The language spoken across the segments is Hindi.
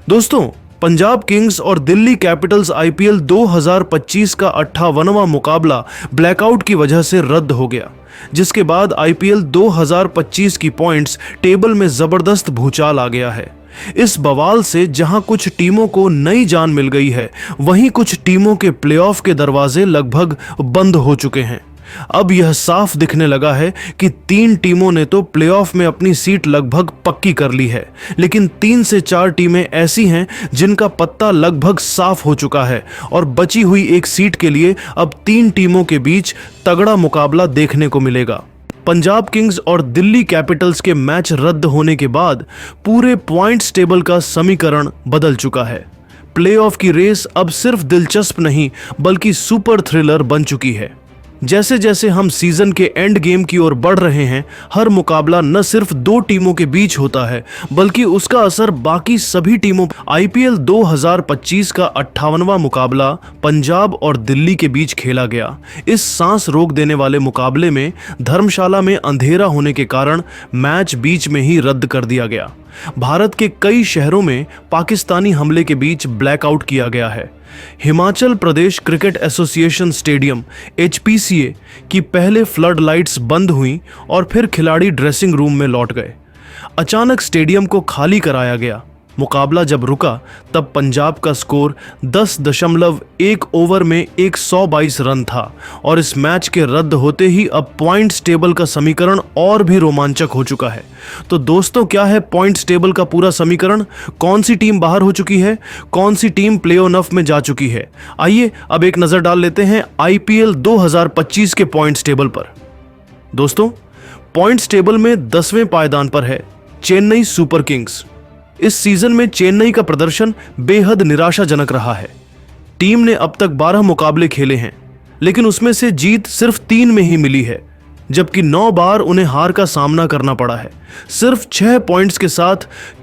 दोस्तों, पंजाब किंग्स और दिल्ली कैपिटल्स आईपीएल 2025 का 58वां मुकाबला ब्लैकआउट की वजह से रद्द हो गया, जिसके बाद आईपीएल 2025 की पॉइंट्स टेबल में जबरदस्त भूचाल आ गया है। इस बवाल से जहां कुछ टीमों को नई जान मिल गई है, वहीं कुछ टीमों के प्लेऑफ के दरवाजे लगभग बंद हो चुके हैं। अब यह साफ दिखने लगा है कि 3 टीमों ने तो प्लेऑफ में अपनी सीट लगभग पक्की कर ली है, लेकिन 3 से 4 टीमें ऐसी हैं जिनका पत्ता लगभग साफ हो चुका है और बची हुई एक सीट के लिए अब 3 टीमों के बीच तगड़ा मुकाबला देखने को मिलेगा। पंजाब किंग्स और दिल्ली कैपिटल्स के मैच रद्द होने के बाद पूरे पॉइंट्स टेबल का समीकरण बदल चुका है। प्लेऑफ की रेस अब सिर्फ दिलचस्प नहीं बल्कि सुपर थ्रिलर बन चुकी है। जैसे जैसे हम सीजन के एंड गेम की ओर बढ़ रहे हैं, हर मुकाबला न सिर्फ 2 टीमों के बीच होता है बल्कि उसका असर बाकी सभी टीमों। आईपीएल 2025 का 58वां मुकाबला पंजाब और दिल्ली के बीच खेला गया। इस सांस रोक देने वाले मुकाबले में धर्मशाला में अंधेरा होने के कारण मैच बीच में ही रद्द कर दिया गया। भारत के कई शहरों में पाकिस्तानी हमले के बीच ब्लैकआउट किया गया है। Himachal Pradesh cricket association stadium HPCA की पहले फ्लड लाइट्स बंद हुई और फिर खिलाड़ी ड्रेसिंग रूम में लौट गए। अचानक स्टेडियम को खाली कराया गया। मुकाबला जब रुका तब पंजाब का स्कोर 10.1 ओवर में 122 रन था और इस मैच के रद्द होते ही अब पॉइंट्स टेबल का समीकरण और भी रोमांचक हो चुका है। तो दोस्तों, क्या है पॉइंट्स टेबल का पूरा समीकरण? कौन सी टीम बाहर हो चुकी है, कौन सी टीम प्ले-ऑफ में जा चुकी है? आइए अब एक नजर डाल लेते हैं आईपीएल 2025 के पॉइंट्स टेबल पर। दोस्तों, पॉइंट्स टेबल में 10वें पायदान पर है चेन्नई सुपर किंग्स। इस सीजन में चेन्नई का प्रदर्शन बेहद निराशाजनक रहा है। टीम ने अब तक 12 मुकाबले खेले हैं, लेकिन उसमें से जीत सिर्फ 3 में ही मिली है, जबकि 9 बार उन्हें हार का सामना करना पड़ा है। सिर्फ 6 पॉइंट्स के साथ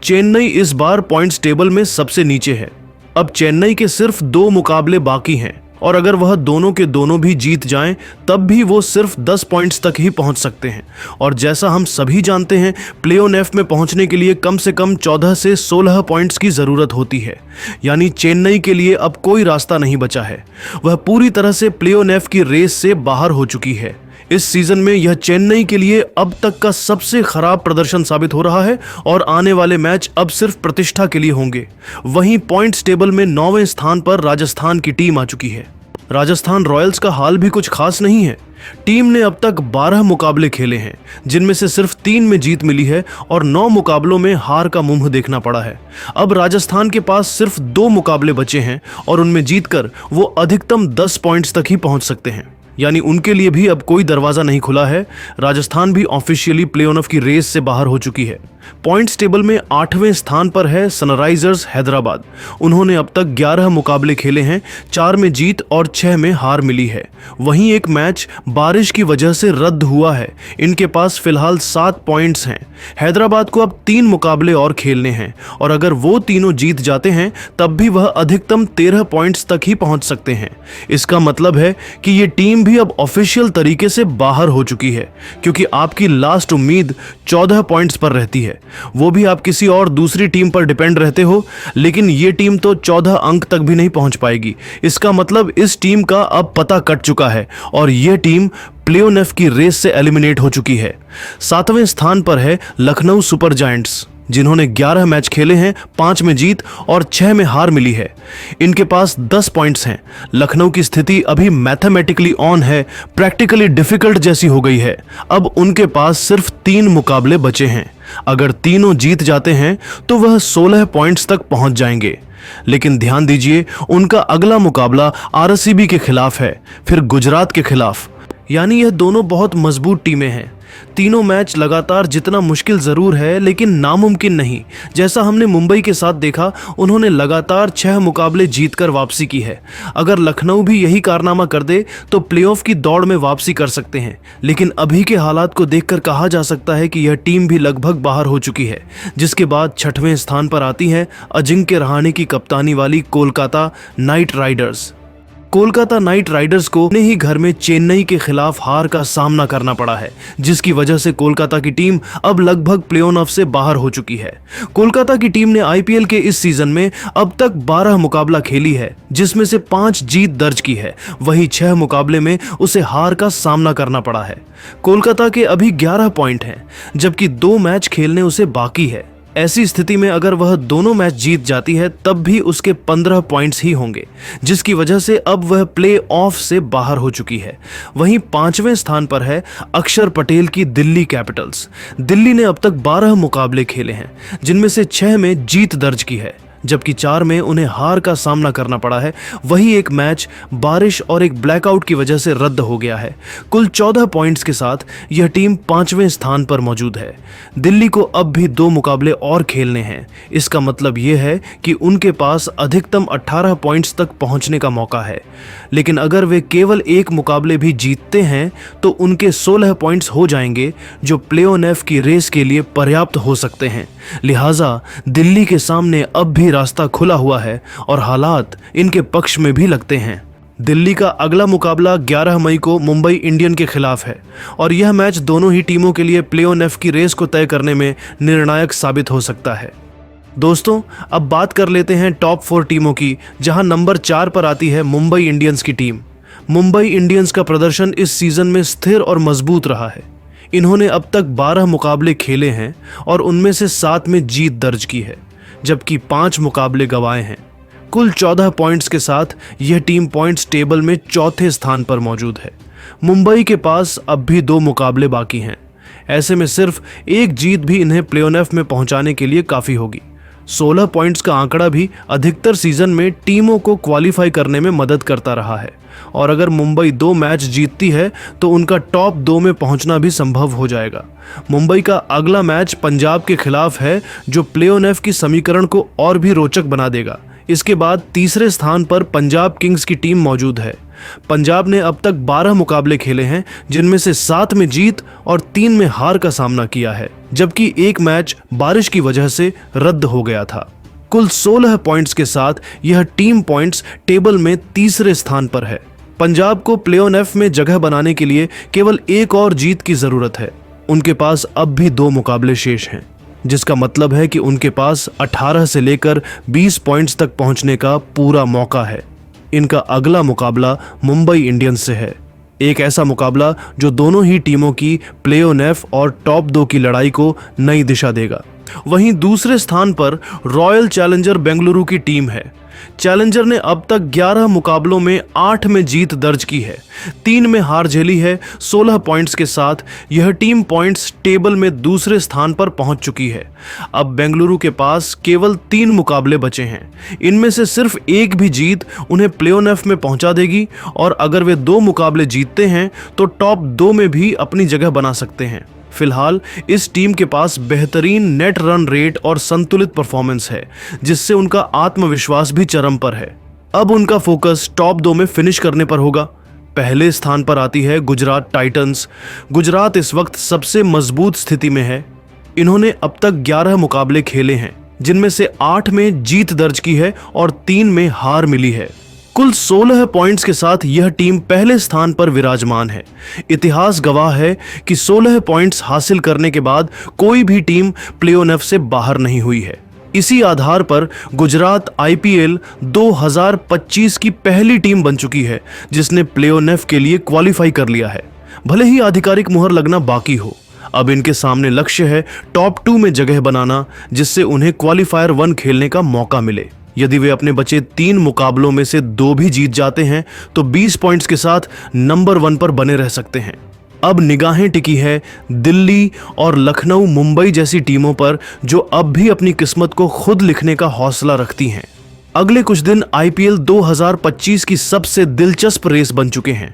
चेन्नई इस बार पॉइंट्स टेबल में सबसे नीचे है। अब चेन्नई के सिर्फ 2 मुकाबले बाकी हैं और अगर वह दोनों के दोनों भी जीत जाएं, तब भी वो सिर्फ 10 पॉइंट्स तक ही पहुंच सकते हैं। और जैसा हम सभी जानते हैं, प्ले-ऑफ में पहुंचने के लिए कम से कम 14 से 16 पॉइंट्स की ज़रूरत होती है। यानी चेन्नई के लिए अब कोई रास्ता नहीं बचा है। वह पूरी तरह से प्ले-ऑफ की रेस से बाहर हो चुकी है। इस सीजन में यह चेन्नई के लिए अब तक का सबसे खराब प्रदर्शन साबित हो रहा है और आने वाले मैच अब सिर्फ प्रतिष्ठा के लिए होंगे। वहीं पॉइंट्स टेबल में 9वें स्थान पर राजस्थान की टीम आ चुकी है। राजस्थान रॉयल्स का हाल भी कुछ खास नहीं है। टीम ने अब तक 12 मुकाबले खेले हैं, जिनमें से सिर्फ 3 में जीत मिली है और 9 मुकाबलों में हार का मुंह देखना पड़ा है। अब राजस्थान के पास सिर्फ 2 मुकाबले बचे हैं और उनमें जीतकर वो अधिकतम 10 पॉइंट्स तक ही पहुंच सकते हैं। यानी उनके लिए भी अब कोई दरवाजा नहीं खुला है। राजस्थान भी ऑफिशियली प्ले-ऑफ की रेस से बाहर हो चुकी है। पॉइंट्स टेबल में 8वें स्थान पर है सनराइजर्स हैदराबाद। उन्होंने अब तक 11 मुकाबले खेले हैं, 4 में जीत और 6 में हार मिली है। वहीं एक मैच बारिश की वजह से रद्द हुआ है। इनके पास फिलहाल 7 पॉइंट्स हैं। हैदराबाद को अब 3 मुकाबले और खेलने हैं और अगर वो तीनों जीत जाते हैं तब भी वह अधिकतम 13 पॉइंट्स तक ही पहुंच सकते हैं। इसका मतलब है कि ये टीम भी अब ऑफिशियल तरीके से बाहर हो चुकी है, क्योंकि आपकी लास्ट उम्मीद 14 पॉइंट्स पर रहती है। वो भी आप किसी और दूसरी टीम पर डिपेंड रहते हो, लेकिन ये टीम तो 14 अंक तक भी नहीं पहुंच पाएगी। इसका मतलब इस टीम का अब पता कट चुका है और यह टीम प्ले-ऑफ की रेस से एलिमिनेट हो चुकी है। 7वें स्थान पर है लखनऊ सुपर जायंट्स, जिन्होंने 11 मैच खेले हैं, 5 में जीत और 6 में हार मिली है। इनके पास 10 पॉइंट्स हैं। लखनऊ की स्थिति अभी मैथमेटिकली ऑन है, प्रैक्टिकली डिफिकल्ट जैसी हो गई है। अब उनके पास सिर्फ 3 मुकाबले बचे हैं। अगर तीनों जीत जाते हैं तो वह 16 पॉइंट्स तक पहुंच जाएंगे। लेकिन ध्यान दीजिए, उनका अगला मुकाबला RCB के खिलाफ है, फिर गुजरात के खिलाफ। यानी यह दोनों बहुत मजबूत टीमें हैं। तीनों मैच लगातार जितना मुश्किल जरूर है, लेकिन नामुमकिन नहीं। जैसा हमने मुंबई के साथ देखा, उन्होंने लगातार 6 मुकाबले जीतकर वापसी की है। अगर लखनऊ भी यही कारनामा कर दे तो प्लेऑफ की दौड़ में वापसी कर सकते हैं। लेकिन अभी के हालात को देखकर कहा जा सकता है कि यह टीम भी लगभग बाहर हो चुकी है। जिसके बाद 6वें स्थान पर आती है अजिंक्य रहाणे की कप्तानी वाली Kolkata night Riders. Kolkata night Riders को अपने ही घर में चेन्नई के खिलाफ हार का सामना करना पड़ा है, जिसकी वजह से कोलकाता की टीम अब लगभग प्ले ऑफ से बाहर हो चुकी है। कोलकाता की टीम ने आईपीएल के इस सीजन में अब तक 12 मुकाबला खेली है, जिसमें से 5 जीत दर्ज की है। वहीं 6 मुकाबले में उसे हार का सामना करना पड़ा है। कोलकाता के अभी 11 पॉइंट हैं, जबकि 2 मैच खेलने उसे बाकी है। ऐसी स्थिति में अगर वह दोनों मैच जीत जाती है तब भी उसके 15 पॉइंट्स ही होंगे, जिसकी वजह से अब वह प्ले ऑफ से बाहर हो चुकी है। वहीं 5वें स्थान पर है अक्षर पटेल की दिल्ली कैपिटल्स। दिल्ली ने अब तक 12 मुकाबले खेले हैं, जिनमें से 6 में जीत दर्ज की है, जबकि 4 में उन्हें हार का सामना करना पड़ा है। वही एक मैच बारिश और एक ब्लैकआउट की वजह से रद्द हो गया है। कुल 14 पॉइंट्स के साथ यह टीम 5वें स्थान पर मौजूद है। दिल्ली को अब भी 2 मुकाबले और खेलने हैं। इसका मतलब यह है कि उनके पास अधिकतम 18 पॉइंट्स तक पहुंचने का मौका है, लेकिन अगर वे केवल 1 मुकाबले भी जीतते हैं तो उनके 16 पॉइंट्स हो जाएंगे, जो प्ले ऑफ की रेस के लिए पर्याप्त हो सकते हैं। लिहाजा दिल्ली के सामने अब भी रास्ता खुला हुआ है और हालात इनके पक्ष में भी लगते हैं। दिल्ली का अगला मुकाबला 11 मई को मुंबई इंडियन के खिलाफ है और यह मैच दोनों ही टीमों के लिए प्ले ऑफ की रेस को तय करने में निर्णायक साबित हो सकता है। दोस्तों, अब बात कर लेते हैं टॉप 4 टीमों की, जहां नंबर 4 पर आती है मुंबई इंडियंस की टीम। मुंबई इंडियंस का प्रदर्शन इस सीजन में स्थिर और मजबूत रहा है। इन्होंने अब तक 12 मुकाबले खेले हैं और उनमें से 7 में जीत दर्ज की है, जबकि 5 मुकाबले गंवाए हैं। कुल 14 पॉइंट्स के साथ यह टीम पॉइंट्स टेबल में 4थे स्थान पर मौजूद है। मुंबई के पास अब भी 2 मुकाबले बाकी हैं। ऐसे में सिर्फ 1 जीत भी इन्हें प्ले ऑफ में पहुंचाने के लिए काफ़ी होगी। 16 पॉइंट्स का आंकड़ा भी अधिकतर सीजन में टीमों को क्वालिफाई करने में मदद करता रहा है और अगर मुंबई 2 मैच जीतती है तो उनका टॉप 2 में पहुंचना भी संभव हो जाएगा। मुंबई का अगला मैच पंजाब के खिलाफ है, जो प्ले ऑफ की समीकरण को और भी रोचक बना देगा। इसके बाद तीसरे स्थान पर पंजाब किंग्स की टीम मौजूद है। पंजाब ने अब तक 12 मुकाबले खेले हैं, जिनमें से 7 में जीत और 3 में हार का सामना किया है, जबकि एक मैच बारिश की वजह से रद्द हो गया था। कुल 16 पॉइंट्स के साथ यह टीम पॉइंट्स टेबल में तीसरे स्थान पर है। पंजाब को प्ले ऑफ में जगह बनाने के लिए केवल एक और जीत की जरूरत है। उनके पास अब भी 2 मुकाबले शेष हैं, जिसका मतलब है कि उनके पास 18 से लेकर 20 पॉइंट्स तक पहुंचने का पूरा मौका है। इनका अगला मुकाबला मुंबई इंडियंस से है, एक ऐसा मुकाबला जो दोनों ही टीमों की प्ले ऑफ और टॉप 2 की लड़ाई को नई दिशा देगा। वहीं दूसरे स्थान पर रॉयल चैलेंजर बेंगलुरु की टीम है। चैलेंजर ने अब तक 11 मुकाबलों में 8 में जीत दर्ज की है, 3 में हार झेली है। 16 पॉइंट्स के साथ यह टीम पॉइंट्स टेबल में दूसरे स्थान पर पहुंच चुकी है। अब बेंगलुरु के पास केवल 3 मुकाबले बचे हैं। इनमें से सिर्फ एक भी जीत उन्हें प्ले ऑफ में पहुंचा देगी और अगर वे 2 मुकाबले जीतते हैं तो टॉप 2 में भी अपनी जगह बना सकते हैं। फिलहाल इस टीम के पास बेहतरीन नेट रन रेट और संतुलित परफॉर्मेंस है, जिससे उनका आत्मविश्वास भी चरम पर है। अब उनका फोकस टॉप 2 में फिनिश करने पर होगा। पहले स्थान पर आती है गुजरात टाइटंस। गुजरात इस वक्त सबसे मजबूत स्थिति में है। इन्होंने अब तक 11 मुकाबले खेले हैं, जिनमें से 8 में जीत दर्ज की है और 3 में हार मिली है। कुल 16 पॉइंट्स के साथ यह टीम पहले स्थान पर विराजमान है। इतिहास गवाह है कि 16 पॉइंट्स हासिल करने के बाद कोई भी टीम प्ले ऑफ से बाहर नहीं हुई है। इसी आधार पर गुजरात आईपीएल 2025 की पहली टीम बन चुकी है जिसने प्ले ऑफ के लिए क्वालिफाई कर लिया है, भले ही आधिकारिक मुहर लगना बाकी हो। अब इनके सामने लक्ष्य है टॉप 2 में जगह बनाना, जिससे उन्हें क्वालिफायर 1 खेलने का मौका मिले। यदि वे अपने बचे 3 मुकाबलों में से 2 भी जीत जाते हैं तो 20 पॉइंट्स के साथ नंबर 1 पर बने रह सकते हैं। अब निगाहें टिकी है दिल्ली और लखनऊ, मुंबई जैसी टीमों पर, जो अब भी अपनी किस्मत को खुद लिखने का हौसला रखती हैं। अगले कुछ दिन आईपीएल 2025 की सबसे दिलचस्प रेस बन चुके हैं,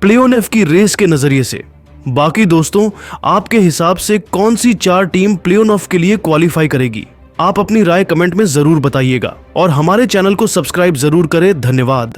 प्ले ऑफ की रेस के नजरिए से। बाकी दोस्तों, आपके हिसाब से कौन सी 4 टीम प्ले ऑफ के लिए क्वालिफाई करेगी? आप अपनी राय कमेंट में जरूर बताइएगा और हमारे चैनल को सब्सक्राइब जरूर करें। धन्यवाद।